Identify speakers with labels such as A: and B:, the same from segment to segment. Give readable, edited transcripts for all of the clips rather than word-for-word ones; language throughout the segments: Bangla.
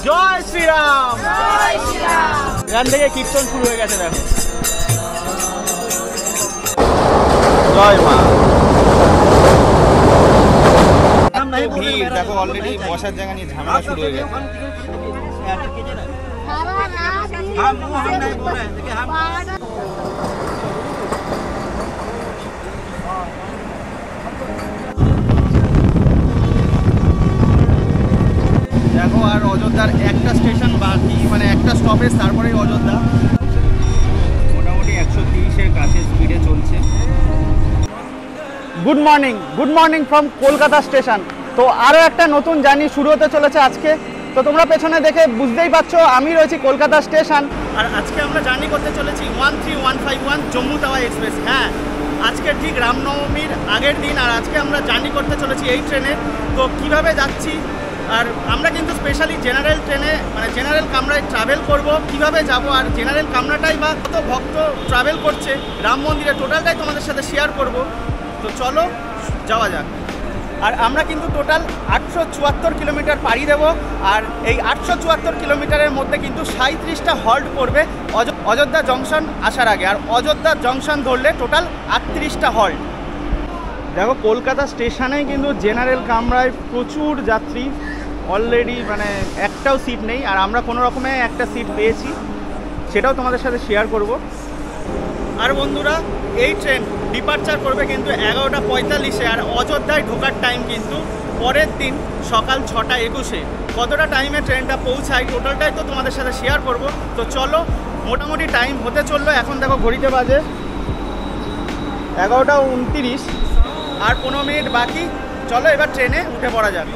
A: জয় শ্রীরাম, জয় শ্রীরাম। এখান থেকে কীর্তন শুরু হয়ে গেছে দেখো। জয় মা। ভিড় দেখো, অলরেডি বসার জায়গা নিয়ে ঝামেলা শুরু হয়ে গেছে। দেখো আর অযোধ্যার একটা স্টেশন বাকি, মানে একটা স্টপেজ, তারপরেই অযোধ্যা। মোটামুটি 130-এর কাছে স্পিডে চলছে। Good morning from Kolkata station. তো আরও একটা নতুন জার্নি শুরু হতে চলেছে আজকে। তো তোমরা পেছনে দেখে বুঝতেই পারছো আমি রয়েছি কলকাতা স্টেশন। আর আজকে আমরা জার্নি করতে চলেছি 13151 জম্মু তাওয়া এক্সপ্রেস। হ্যাঁ, আজকে ঠিক রামনবমীর আগের দিন, আর আজকে আমরা জার্নি করতে চলেছি এই ট্রেনে। তো কিভাবে যাচ্ছি, আর আমরা কিন্তু স্পেশালি জেনারেল ট্রেনে, মানে জেনারেল কামরায় ট্রাভেল করব। কিভাবে যাব আর জেনারেল কামরাটাই বা কত ভক্ত ট্রাভেল করছে রাম মন্দিরে, টোটালটাই তোমাদের সাথে শেয়ার করব। তো চলো যাওয়া যাক। আর আমরা কিন্তু টোটাল 874 কিলোমিটার পাড়ি দেব। আর এই 874 কিলোমিটারের মধ্যে কিন্তু 37টা হল্ট পড়বে অযোধ্যা জংশন আসার আগে। আর অযোধ্যা জংশন ধরলে টোটাল 38টা হল্ট। দেখো কলকাতা স্টেশনেই কিন্তু জেনারেল কামরায় প্রচুর যাত্রী অলরেডি, মানে একটাও সিট নেই। আর আমরা কোনো রকমে একটা সিট পেয়েছি, সেটাও তোমাদের সাথে শেয়ার করব। আর বন্ধুরা, এই ট্রেন ডিপার্চার করবে কিন্তু 11:45-এ। আর অযোধ্যায় ঢোকার টাইম কিন্তু পরের দিন সকাল 6:21-এ। কতটা টাইমে ট্রেনটা পৌঁছায় টোটালটাই তো তোমাদের সাথে শেয়ার করব। তো চলো, মোটামুটি টাইম হতে চললো। এখন দেখো ঘড়িতে বাজে 11:29, আর 15 মিনিট বাকি। চলো এবার ট্রেনে উঠে পড়া যাক।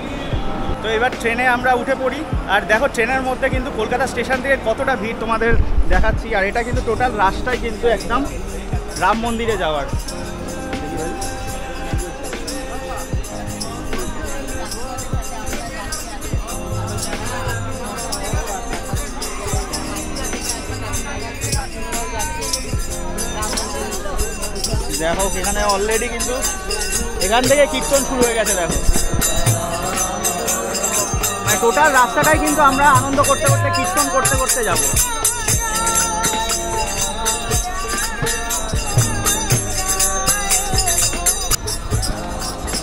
A: তো এবার ট্রেনে আমরা উঠে পড়ি। আর দেখো ট্রেনের মধ্যে কিন্তু কলকাতা স্টেশন থেকে কতটা ভিড় তোমাদের দেখাচ্ছি। আর এটা কিন্তু টোটাল রাস্তায় কিন্তু একদম রাম মন্দিরে যাওয়ার। দেখো এখানে অলরেডি কিন্তু এখান থেকে কীর্তন শুরু হয়ে গেছে। দেখো মানে টোটাল রাস্তাটাই কিন্তু আমরা আনন্দ করতে করতে, কীর্তন করতে করতে যাব।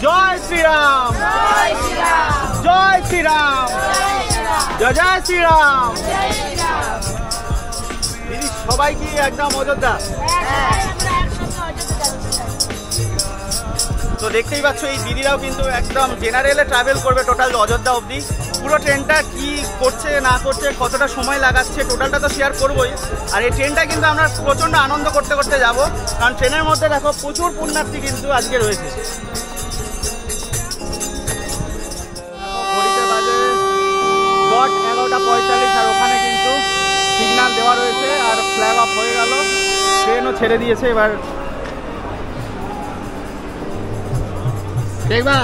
A: জয় শ্রীরাম, জয় শ্রীরাম, জয় শ্রীরাম, জয় জয় শ্রীরাম। দিদি সবাই কি একদম অযোধ্যা? তো দেখতেই পাচ্ছ এই দিদিরাও কিন্তু একদম জেনারেলে ট্রাভেল করবে টোটাল অযোধ্যা অবধি। পুরো ট্রেনটা কি করছে না করছে, কতটা সময় লাগাচ্ছে, টোটালটা তো শেয়ার করবোই। আর এই ট্রেনটা কিন্তু আমরা প্রচণ্ড আনন্দ করতে করতে যাব, কারণ ট্রেনের মধ্যে দেখো প্রচুর পুণ্যার্থী কিন্তু আজকে রয়েছে। ঘড়িতে বাজে 11:45, আর ওখানে কিন্তু সিগন্যাল দেওয়া রয়েছে আর ফ্ল্যাগ অফ হয়ে গেল। ট্রেনও ছেড়ে দিয়েছে এবার। দেখবা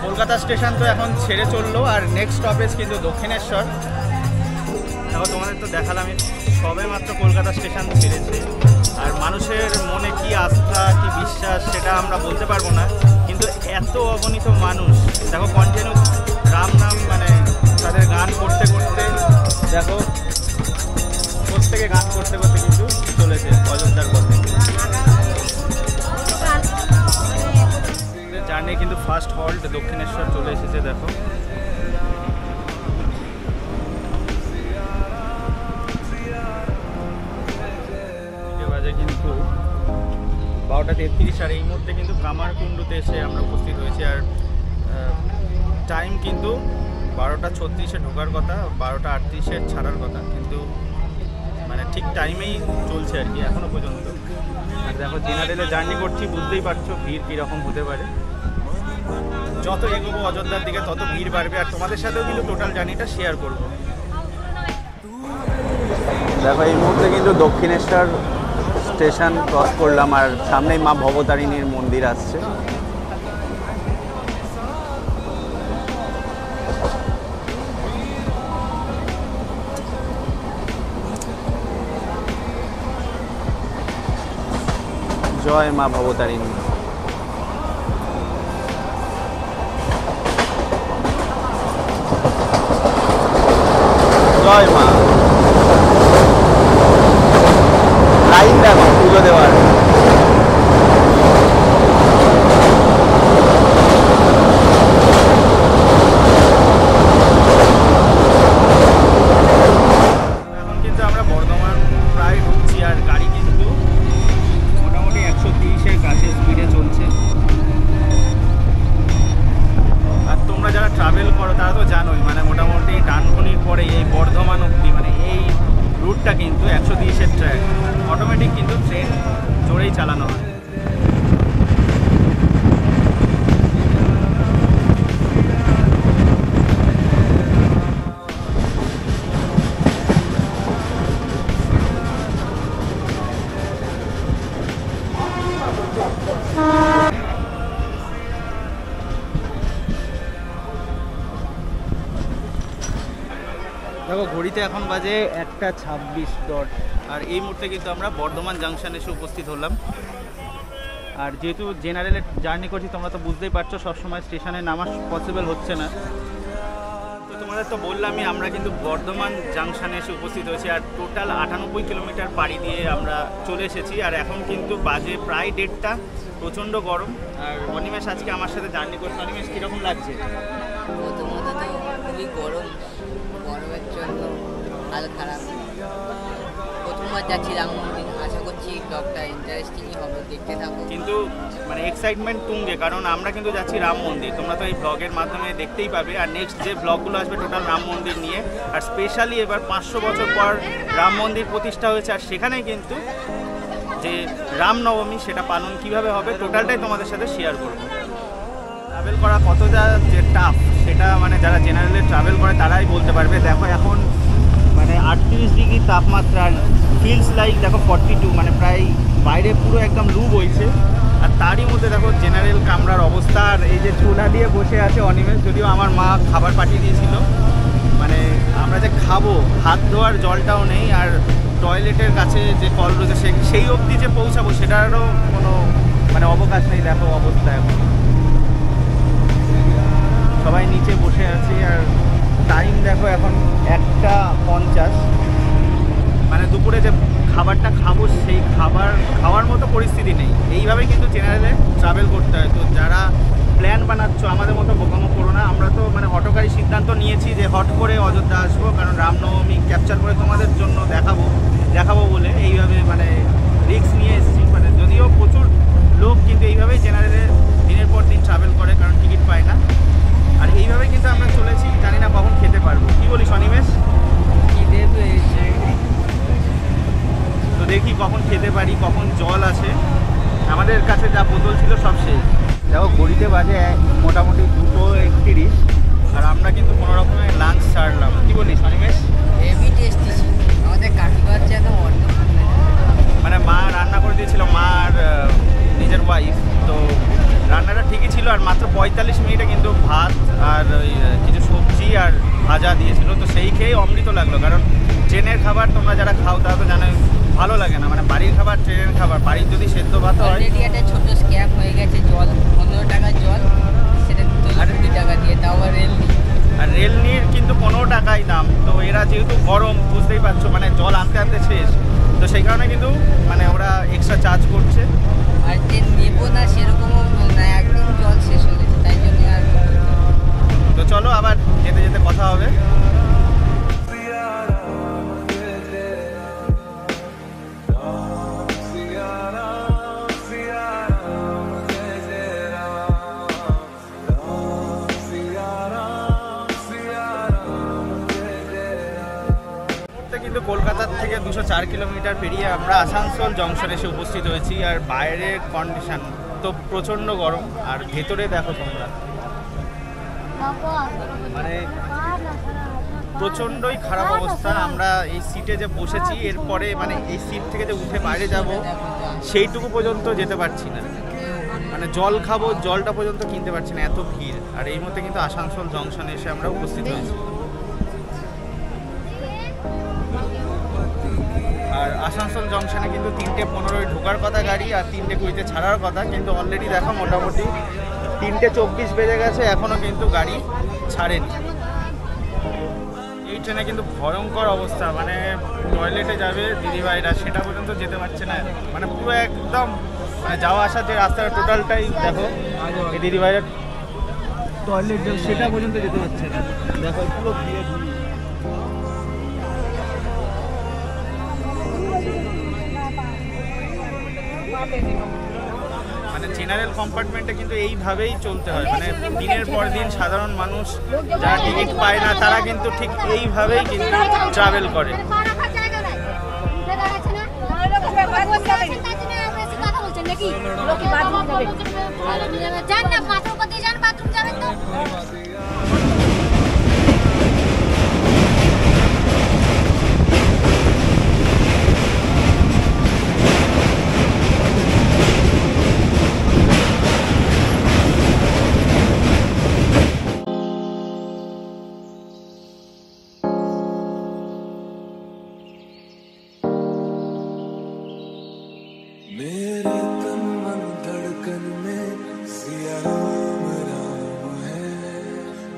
A: কলকাতা স্টেশন তো এখন ছেড়ে চললো। আর নেক্সট স্টপেজ কিন্তু দক্ষিণেশ্বর। দেখো তোমাদের তো দেখালাম, সবে মাত্র কলকাতা স্টেশন ছেড়েছে। আর মানুষের মনে কি আস্থা কি বিশ্বাস সেটা আমরা বলতে পারবো না, কিন্তু এত অগণিত মানুষ দেখো কন্টিনিউ রাম নাম, মানে তাদের গান করতে করতে দেখো প্রত্যেকে গান করতে করতে কিন্তু চলেছে অযোধ্যার পথে। জার্নি কিন্তু ফার্স্ট হল্ট দক্ষিণেশ্বর চলে এসেছে। দেখো বাজে কিন্তু 12:33, আর এই মুহূর্তে কিন্তু কামারকুণ্ডুতে এসে আমরা উপস্থিত হয়েছি। আর টাইম কিন্তু 12:36-এ ঢোকার কথা, 12:38-এ ছাড়ার কথা, কিন্তু মানে ঠিক টাইমেই চলছে আর কি এখনো পর্যন্ত। আর দেখো জেনারেলে জার্নি করছি, বুঝতেই পারছো ভিড় কীরকম হতে পারে। যত এগোবো অযোধ্যার দিকে তত ভিড় বাড়বে। আর তোমাদের সাথেও কিন্তু টোটাল জার্নিটা শেয়ার করব। দেখো এই মুহূর্তে কিন্তু দক্ষিণেশ্বর স্টেশন ক্রস করলাম, আর সামনেই মা ভবতারিণীর মন্দির আসছে।
B: জয় মা ভবতারিণী। জয় মা। লাইন দেখো পুজো দেওয়ার।
A: কিন্তু 130-এর ট্র্যাক, অটোমেটিক কিন্তু ট্রেন জোরেই চালানো হয়। দেখো ঘড়িতে এখন বাজে 1:26 আর এই মুহূর্তে কিন্তু আমরা বর্ধমান জাংশনে এসে উপস্থিত হলাম। আর যেহেতু জেনারেলে জার্নি করছি তোমরা তো বুঝতেই পারছো সবসময় স্টেশনে নামা পসিবল হচ্ছে না, তো তোমাদের তো বললামই আমরা কিন্তু বর্ধমান জাংশনে এসে উপস্থিত হয়েছি। আর টোটাল 98 কিলোমিটার পাড়ি দিয়ে আমরা চলে এসেছি। আর এখন কিন্তু বাজে প্রায় 1:30, প্রচণ্ড গরম। আর অনিমেষ আজকে আমার সাথে জার্নি করছে। অনিমেষ কীরকম লাগছে?
C: প্রথমত তো খুবই গরম, গরমের জন্য হাল খারাপ। প্রথমবার যাচ্ছি রাম মন্দির, আশা করছি ব্লগটা ইন্টারেস্টিংই হবে, দেখতে থাকো।
A: কিন্তু মানে এক্সাইটমেন্ট তুঙ্গে, কারণ আমরা কিন্তু যাচ্ছি রাম মন্দির, তোমরা তো এই ব্লগের মাধ্যমে দেখতেই পাবে। আর নেক্সট যে ব্লগগুলো আসবে টোটাল রাম মন্দির নিয়ে। আর স্পেশালি এবার 500 বছর পর রাম মন্দির প্রতিষ্ঠা হয়েছে, আর সেখানেই কিন্তু যে রামনবমী সেটা পালন কিভাবে হবে টোটালটাই তোমাদের সাথে শেয়ার করব। ট্রাভেল করা কতটা যে টাফ সেটা মানে যারা জেনারেলে ট্রাভেল করে তারাই বলতে পারবে। দেখো এখন মানে 38 ডিগ্রি তাপমাত্রা, ফিলস লাইক দেখো 42, মানে প্রায় বাইরে পুরো একদম লু বইছে। আর তারই মধ্যে দেখো জেনারেল কামরার অবস্থা। আর এই যে চুলা দিয়ে বসে আছে অনিমেষ, যদিও আমার মা খাবার পাঠিয়ে দিয়েছিল, মানে আমরা যে খাবো হাত ধোয়ার জলটাও নেই। আর টয়লেটের কাছে যে কল রয়েছে সেই অবধি যে পৌঁছাবো সেটারও কোনো মানে অবকাশ নেই। দেখো অবস্থা এখন সবাই নিচে বসে আছি। আর টাইম দেখো এখন 1:50, মানে দুপুরে যে খাবারটা খাবো সেই খাবার খাওয়ার মতো পরিস্থিতি নেই। এইভাবেই কিন্তু জেনারেলে ট্রাভেল করতে হয়। তো যারা প্ল্যান বানাচ্ছ আমাদের মতো বোকামো করো না। আমরা তো মানে হঠকারী সিদ্ধান্ত নিয়েছি যে হট করে অযোধ্যা আসবো, কারণ রামনবমী ক্যাপচার করে তোমাদের জন্য দেখাবো বলে এইভাবে মানে রিস্ক নিয়ে এসেছি। মানে যদিও প্রচুর লোক কিন্তু এইভাবেই জেনারেলে দিনের পর দিন ট্রাভেল করে, কারণ টিকিট পায় না। আর এইভাবেই কিন্তু আমরা চলেছি, জানি না কখন খেতে পারবো। কি বলিস অনিমেষ?
C: খিদে পেয়েছে,
A: তো দেখি কখন খেতে পারি, কখন জল আসে। আমাদের কাছে যা বোতল ছিল সব শেষ। দেখো ঘড়িতে বাজে মোটামুটি 2:31, আর আমরা কিন্তু কোনো রকমের লাঞ্চ সারলাম। কি বলিস অনিমেষ?
C: হেভি টেস্টি ছিল, আমাদের কাকিমার যেন অন্য
A: মানে মা রান্না করে দিয়েছিল, মা আর নিজের ওয়াইফ। তো রান্নাটা ঠিকই ছিল। আর মাত্র 45 মিনিটে কিন্তু ভাত আর ওই কিছু সবজি আর ভাজা দিয়েছিল। তো সেই খেয়ে অমৃত লাগলো, কারণ ট্রেনের খাবার তোমরা যারা খাও তারা তো জানো ভালো লাগে না। মানে বাড়ির খাবার ট্রেনের খাবার, বাড়ির যদি সেদ্ধ ভাত হয়।
C: অলরেডি একটা ছোটো স্ক্যাম হয়ে গেছে, জল 15 টাকার জল, সেটা 2 টাকা দিয়ে, তাও আবার রেলনি।
A: আর রেলনির কিন্তু 15 টাকাই দাম। তো এরা যেহেতু গরম বুঝতেই পারছো, মানে জল আনতে আনতে শেষ, তো সেই কারণে কিন্তু মানে ওরা এক্সট্রা চার্জ করছে।
C: আর যে নেবো না সেরকমও না, একদম জল শেষ হয়ে গেছে, তাই জন্য আর।
A: তো চলো আবার যেতে যেতে কথা হবে। কিন্তু কলকাতার থেকে 204 কিলোমিটার পেরিয়ে আমরা আসানসোল জংশন এসে উপস্থিত হয়েছি। আর বাইরের কন্ডিশন তো প্রচণ্ড গরম, আর ভেতরে দেখো তোমরা মানে প্রচণ্ডই খারাপ অবস্থা। আমরা এই সিটে যে বসেছি, এরপরে মানে এই সিট থেকে যে উঠে বাইরে যাব সেইটুকু পর্যন্ত যেতে পারছি না। মানে জল খাবো, জলটা পর্যন্ত কিনতে পারছি না, এত ভিড়। আর এই মধ্যে কিন্তু আসানসোল জংশনে এসে আমরা উপস্থিত হয়েছি। আর আসানসোল জংশনে কিন্তু 3:15 ঢোকার কথা গাড়ি আর 3:20 ছাড়ার কথা, কিন্তু অলরেডি দেখো মোটামুটি 3:24 বেজে গেছে, এখনও কিন্তু গাড়ি ছাড়েনি। এই ট্রেনে কিন্তু ভয়ঙ্কর অবস্থা, মানে টয়লেটে যাবে দিদিভাইরা সেটা পর্যন্ত যেতে পারছে না, মানে পুরো একদম মানে যাওয়া আসার যে রাস্তাটা টোটালটাই দেখো এই দিদিভাইরা টয়লেট সেটা পর্যন্ত যেতে পারছে না, দেখো পুরো ভিড়ে ভিড়। মানে জেনারেল কম্পার্টমেন্টে কিন্তু এইভাবেই চলতে হয়, মানে দিনের পর দিন সাধারণ মানুষ যারা টিকিট পায় না তারা কিন্তু ঠিক এইভাবেই কিন্তু ট্রাভেল করে।
D: मेरे तन मन धड़कन में सिया राम राम है,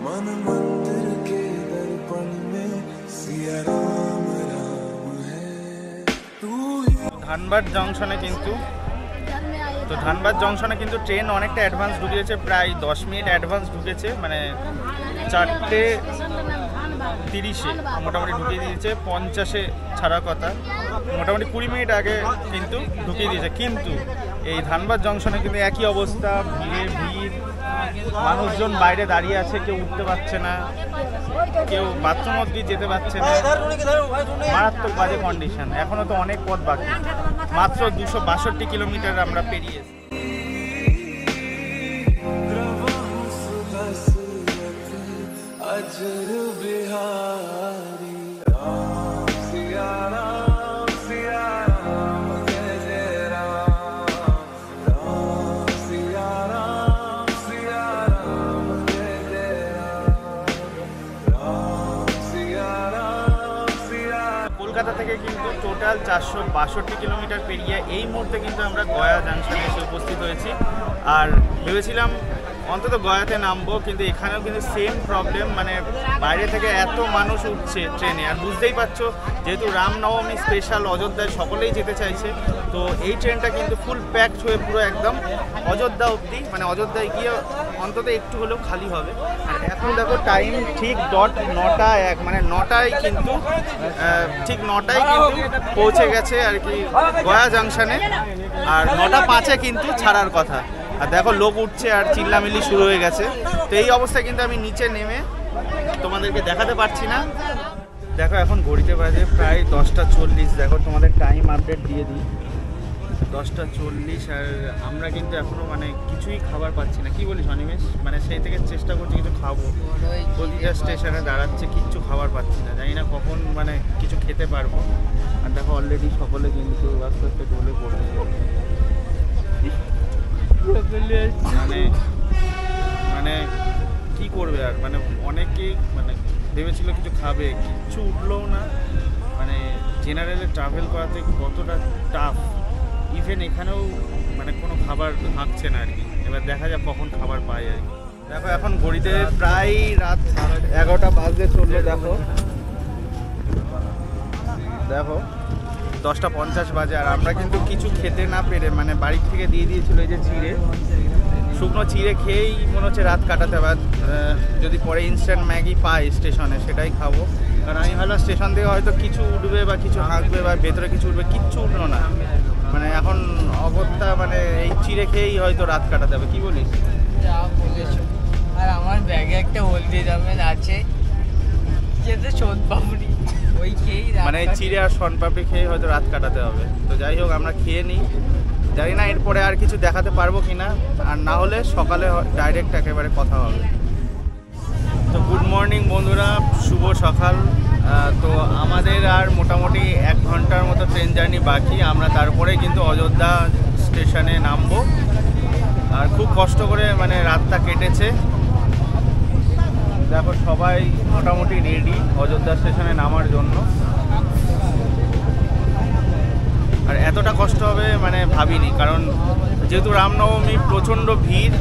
D: मन मंदिर के दर्पण में सिया राम राम है, तू ही।
A: ধানবাদ জংশনে কিন্তু ট্রেন অনেকটা অ্যাডভান্স ঢুকেছে, প্রায় 10 মিনিট অ্যাডভান্স ঢুকেছে, মানে 4:30 মোটামুটি ঢুকিয়ে দিয়েছে, 50-এ ছাড়ার কথা, মোটামুটি 20 মিনিট আগে কিন্তু ঢুকিয়ে দিয়েছে। কিন্তু এই ধানবাদ জংশনে কিন্তু একই অবস্থা, ভিড়, মানুষজন বাইরে দাঁড়িয়ে আছে, কেউ উঠতে পারছে না, কেউ বাথরুম অবধি যেতে পারছে না, মারাত্মক বাজে কন্ডিশন। এখনও তো অনেক পথ বাকি, মাত্র 262 কিলোমিটার আমরা পেরিয়েছি।
D: अजर बिहारी राम सिया राम जय जय राम, राम सिया राम जय जय राम सिया राम।
A: কলকাতা থেকে কিন্তু টোটাল 462 কিলোমিটার পেরিয়ে এই মুহূর্তে কিন্তু আমরা গয়া জাংশনে এসে উপস্থিত হয়েছি। আর ভেবেছিলাম অন্তত গয়াতে নামবো, কিন্তু এখানেও কিন্তু সেম প্রবলেম, মানে বাইরে থেকে এত মানুষ উঠছে ট্রেনে। আর বুঝতেই পারছো যেহেতু রামনবমী স্পেশাল অযোধ্যায় সকলেই যেতে চাইছে, তো এই ট্রেনটা কিন্তু ফুল প্যাকড হয়ে পুরো একদম অযোধ্যা অবধি, মানে অযোধ্যায় গিয়ে অন্তত একটু হলেও খালি হবে। আর এখন দেখো টাইম ঠিক ডট 9:01, মানে 9টায় কিন্তু ঠিক 9টায় কিন্তু পৌঁছে গেছে আর কি গয়া জাংশনে, আর 9:05-এ কিন্তু ছাড়ার কথা। আর দেখো লোক উঠছে আর চিল্লামিল্লি শুরু হয়ে গেছে। তো এই অবস্থায় কিন্তু আমি নিচে নেমে তোমাদেরকে দেখাতে পারছি না। দেখো এখন ঘড়িতে বাজে প্রায় 10:40, দেখো তোমাদের টাইম আপডেট দিয়ে দিই, 10:40, আর আমরা কিন্তু এখনও মানে কিছুই খাবার পাচ্ছি না। কি বলিস অনিমেষ? মানে সেই থেকে চেষ্টা করছি কিছু খাবো, প্রতিটা স্টেশনে দাঁড়াচ্ছে, কিচ্ছু খাবার পাচ্ছি না, জানি না কখন মানে কিছু খেতে পারবো। আর দেখো অলরেডি সকলে কিন্তু আস্তে আস্তে ঢলে পড়ছে, মানে কি করবে আর, মানে অনেকেই মানে ভেবেছিল কিছু খাবে, কিচ্ছু উঠলোও না। মানে জেনারেলে ট্রাভেল করাতে কতটা টাফ, ইভেন এখানেও মানে কোনো খাবার হাঁকছে না আর কি। এবার দেখা যাক কখন খাবার পাই আর কি। দেখো এখন ঘড়িতে প্রায় রাত 11টা বাজতে চললো, দেখো 10:50 বাজে। আর আমরা কিন্তু কিছু খেতে না পেরে, মানে বাড়ির থেকে দিয়ে দিয়েছিল এই যে শুকনো চিড়ে খেয়েই মনে হচ্ছে রাত কাটাতে হবে। যদি পরে ইনস্ট্যান্ট ম্যাগি পাই স্টেশনে সেটাই খাবো, কারণ আমি ভাবলাম স্টেশন থেকে হয়তো কিছু উঠবে বা কিছু হাঁকবে বা ভেতরে কিছু উঠবে, কিচ্ছু উঠলো না। মানে এখন অবস্থা মানে এই চিড়ে খেয়েই হয়তো রাত কাটাতে হবে। কি বলিস?
C: যা বলেছো। আর আমার ব্যাগে একটা হলদি রামেন আছে, যেটা সোন পাপড়ি, ওই খেয়েই
A: মানে চিড়ে আর শনপাপড়ি খেয়ে হয়তো রাত কাটাতে হবে। তো যাই হোক আমরা খেয়ে নিই, জানি না এরপরে আর কিছু দেখাতে পারবো কি না, আর না হলে সকালে ডাইরেক্ট একেবারে কথা হবে। তো গুড মর্নিং বন্ধুরা, শুভ সকাল। তো আমাদের আর মোটামুটি 1 ঘন্টার মতো ট্রেন জার্নি বাকি, আমরা তারপরে কিন্তু অযোধ্যা স্টেশনে নামবো। আর খুব কষ্ট করে মানে রাতটা কেটেছে। দেখো সবাই মোটামুটি রেডি অযোধ্যা স্টেশনে নামার জন্য। আর এতটা কষ্ট হবে মানে ভাবিনি, কারণ যেহেতু রামনবমী প্রচণ্ড ভিড়,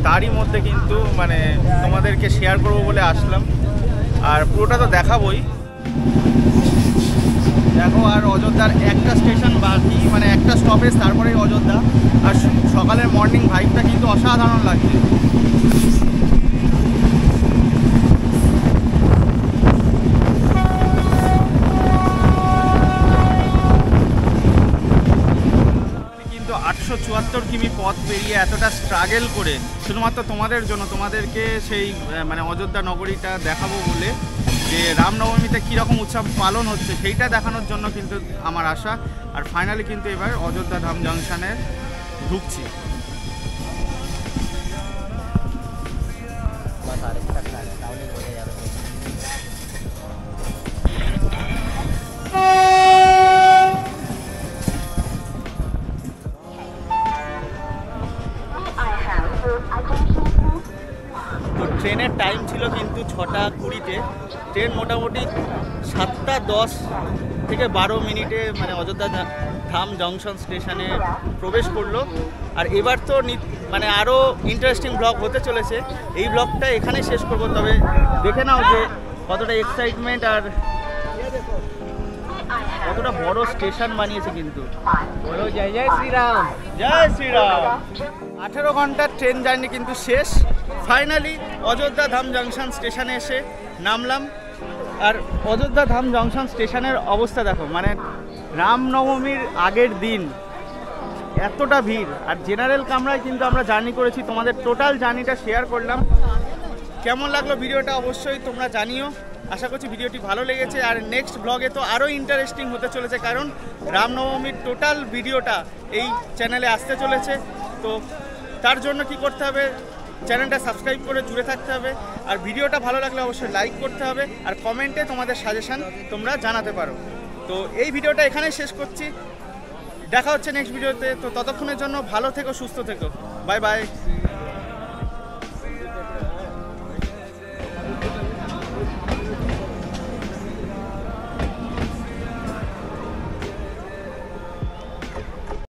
A: তারই মধ্যে কিন্তু মানে তোমাদেরকে শেয়ার করবো বলে আসলাম, আর পুরোটা তো দেখাবোই। দেখো আর অযোধ্যার একটা স্টেশন বাকি, মানে একটা স্টপেজ, তারপরেই অযোধ্যা। আর সকালের মর্নিং ভাইবটা কিন্তু অসাধারণ লাগছে। কিন্তু 874 কিমি পথ পেরিয়ে এতটা স্ট্রাগল করে শুধুমাত্র তোমাদের জন্য, তোমাদেরকে সেই মানে অযোধ্যা নগরীটা দেখাবো বলে, যে রামনবমীতে কীরকম উৎসব পালন হচ্ছে সেইটা দেখানোর জন্য কিন্তু আমার আশা। আর ফাইনালি কিন্তু এবার অযোধ্যা ধাম জংশনে ঢুকছি। তো ট্রেনের টাইম ছিল কিন্তু 6টা 20-তে। ট্রেন মোটামুটি 7টা 10 থেকে 12 মিনিটে মানে অযোধ্যা ধাম জংশন স্টেশনে প্রবেশ করলো। আর এবার তো মানে আরও ইন্টারেস্টিং ব্লগ হতে চলেছে। এই ব্লগটা এখানেই শেষ করব, তবে দেখে নাও যে কতটা এক্সাইটমেন্ট আর কতটা বড় স্টেশন বানিয়েছে কিন্তু। বলো জয় জয় শ্রীরাম, জয় শ্রীরাম। 18 ঘন্টার ট্রেন জার্নি কিন্তু শেষ। ফাইনালি অযোধ্যা ধাম জংশন স্টেশনে এসে নামলাম। আর অযোধ্যা ধাম জংশন স্টেশনের অবস্থা দেখো, মানে রামনবমীর আগের দিন এতটা ভিড়। আর জেনারেল কামরায় কিন্তু আমরা জার্নি করেছি, তোমাদের টোটাল জার্নিটা শেয়ার করলাম। কেমন লাগলো ভিডিওটা অবশ্যই তোমরা জানিও। আশা করছি ভিডিওটি ভালো লেগেছে। আর নেক্সট ব্লগে তো আরও ইন্টারেস্টিং হতে চলেছে, কারণ রামনবমীর টোটাল ভিডিওটা এই চ্যানেলে আসতে চলেছে। তো তার জন্য কি করতে হবে, চ্যানেলটা সাবস্ক্রাইব করে জুড়ে থাকতে হবে। আর ভিডিওটা ভালো লাগলে অবশ্যই লাইক করতে হবে, আর কমেন্টে তোমাদের সাজেশান তোমরা জানাতে পারো। তো এই ভিডিওটা এখানেই শেষ করছি, দেখা হচ্ছে নেক্সট ভিডিওতে। তো ততক্ষণের জন্য ভালো থেকো, সুস্থ থেকো, বাই বাই।